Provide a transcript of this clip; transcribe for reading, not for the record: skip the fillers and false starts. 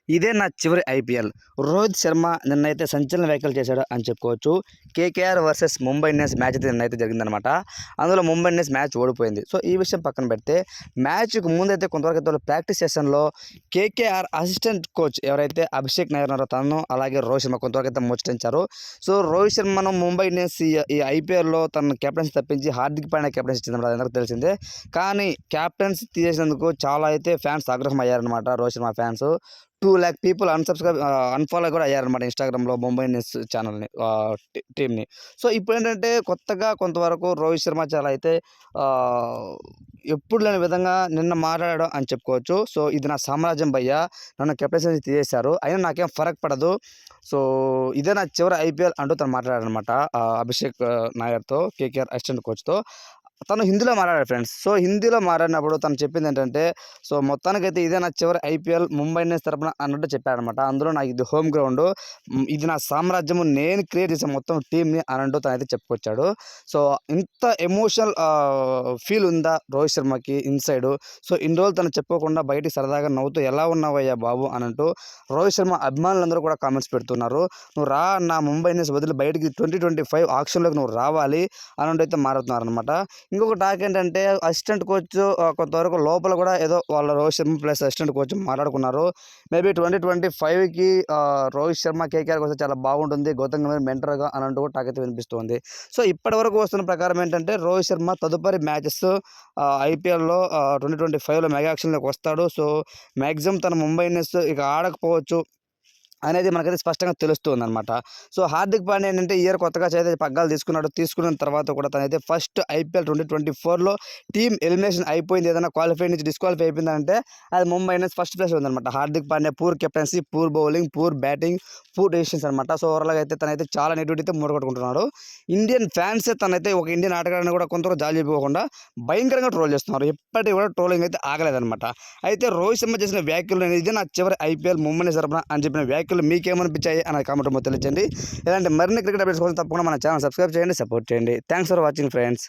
ఇదే నా చివరి ఐపీఎల్. రోహిత్ శర్మ నిన్నైతే సంచలన వ్యాఖ్యలు చేశాడు అని చెప్పుకోవచ్చు. KKR versus Mumbai Indians match అయితే నిన్నైతే జరిగిందనమాట. అందులో ముంబై ఇండియన్స్ మ్యాచ్ ఓడిపోయింది. సో ఈ విషయం పక్కన పెడితే మ్యాచ్‌కు ముందైతే కొంతవరకు అయితే వాళ్ళు ప్రాక్టీస్ సెషన్‌లో కేకేఆర్ అసిస్టెంట్ కోచ్ ఎవరైతే అభిషేక్ నాయర్ ఉన్నారో తనను, అలాగే రోహిత్ శర్మ కొంతవరకు అయితే ముచ్చటించారు. సో రోహిత్ శర్మను ముంబై ఇండియన్స్ ఈ ఐపీఎల్‌లో తన కెప్టెన్సీ తప్పించి హార్దిక్ పాండ్యా కెప్టెన్సీ ఇచ్చిందన్నమాట. అందరికీ తెలిసిందే. కానీ కెప్టెన్సీ తీసేసినందుకు చాలా అయితే ఫ్యాన్స్ ఆగ్రహం అయ్యారనమాట. Rohit Sharma fans 2,00,000 people unfollow కూడా అయ్యారనమాట ఇన్‌స్టాగ్రామ్‌లో ముంబై ఇండియన్స్ ఛానల్‌ని టీమ్‌ని. సో ఇప్పుడేంటంటే కొత్తగా కొంతవరకు రోహిత్ శర్మ చాలా అయితే ఎప్పుడు లేని విధంగా నిన్న మాట్లాడాడు అని చెప్పుకోవచ్చు. సో ఇది నా సామ్రాజ్యం భయ్యా, నన్ను కెప్టెన్సీ నుంచి తీసేశారు. అయినా నాకేం ఫరక్ పడదు. సో ఇదే నా చివరి ఐపీఎల్ అంటూ తను మాట్లాడాడనమాట అభిషేక్ నాయర్‌తో, కేకేఆర్ అసిస్టెంట్ కోచ్‌తో. తను హిందీలో మాట్లాడాడు ఫ్రెండ్స్. సో హిందీలో మాట్లాడినప్పుడు తను చెప్పిందేంటంటే, సో మొత్తానికైతే ఇదే నా చివరి ఐపీఎల్ ముంబై ఇండియన్స్ తరపున అన్నట్టు చెప్పాడనమాట. అందులో నాకు ఇది హోమ్ గ్రౌండు. ఇది నా సామ్రాజ్యము. నేను క్రియేట్ చేసే మొత్తం టీమ్‌ని అనంటూ తనైతే చెప్పుకొచ్చాడు. సో ఇంత ఎమోషనల్ ఫీల్ ఉందా రోహిత్ శర్మకి ఇన్‌సైడు. సో ఇన్ని రోజులు తను చెప్పుకోకుండా బయటికి సరదాగా నవ్వుతూ ఎలా ఉన్నావయ్యా బాబు అనంటూ రోహిత్ శర్మ అభిమానులందరూ కూడా కామెంట్స్ పెడుతున్నారు. నువ్వు రా అన్న ముంబై ఇండియన్స్ వదిలి బయటికి 2025 ఆక్షన్‌లోకి నువ్వు రావాలి అనంటూ అయితే మాట్లాడుతున్నారనమాట. ఇంకొక టాక్ ఏంటంటే అసిస్టెంట్ కోచ్ కొంతవరకు లోపల కూడా ఏదో వాళ్ళ Rohit Sharma plus assistant coach మాట్లాడుకున్నారు. మేబీ 2025కి రోహిత్ శర్మ కేకేఆర్‌కి వస్తే చాలా బాగుంటుంది, గౌతమ్ గంభీర్ మెంటర్‌గా అని అంటూ టాక్ అయితే వినిపిస్తుంది. సో ఇప్పటివరకు వస్తున్న ప్రకారం ఏంటంటే రోహిత్ శర్మ తదుపరి మ్యాచెస్ ఐపీఎల్‌లో 2025లో మెగా యాక్షన్‌లోకి వస్తాడు. సో మ్యాక్సిమం తన ముంబై ఇండియన్స్ ఇక ఆడకపోవచ్చు అనేది మనకైతే స్పష్టంగా తెలుస్తుందనమాట. సో హార్దిక్ పాండ్యా ఏంటంటే ఈ ఇయర్ కొత్తగా అయితే పగ్గాలు తీసుకున్నాడు. తీసుకున్న తర్వాత కూడా తనైతే ఫస్ట్ ఐపీఎల్ 2024లో టీమ్ ఎలిమినేషన్ అయిపోయింది. ఏదైనా క్వాలిఫై నుంచి డిస్‌క్వాలిఫై అయిపోయిందంటే అది ముంబై ఇండియన్స్ ఫస్ట్ ప్లేస్‌లో ఉందనమాట. Hardik Pandya poor captaincy, poor bowling, poor batting, poor decisions అనమాట. సో ఓవరాల్‌గా అయితే తనైతే చాలా నెగిటివిటీ అయితే మూటగట్టుకుంటున్నాడు. ఇండియన్ ఫ్యాన్సే తనైతే ఒక ఇండియన్ ఆటగాడిని కూడా కొంతవరకు జాలి చెప్పుకోకుండా భయంకరంగా ట్రోల్ చేస్తున్నారు. ఇప్పటికి కూడా ట్రోలింగ్ అయితే ఆగలేదనమాట. అయితే రోహిత్ శర్మ చేసిన వ్యాఖ్యలు ఇది నా చివరి ఐపీఎల్ ముంబై ఇండియన్స్ తరపున అని చెప్పిన వ్యాఖ్యలు మీకేమనిపించాయి అనేది కామెంట్ రూపంలో తెలియజేయండి. ఇలాంటి మరిన్ని క్రికెట్ అప్డేట్స్ కోసం తప్పకుండా మన ఛానల్ సబ్స్క్రైబ్ చేయండి, సపోర్ట్ చేయండి. Thanks for watching friends.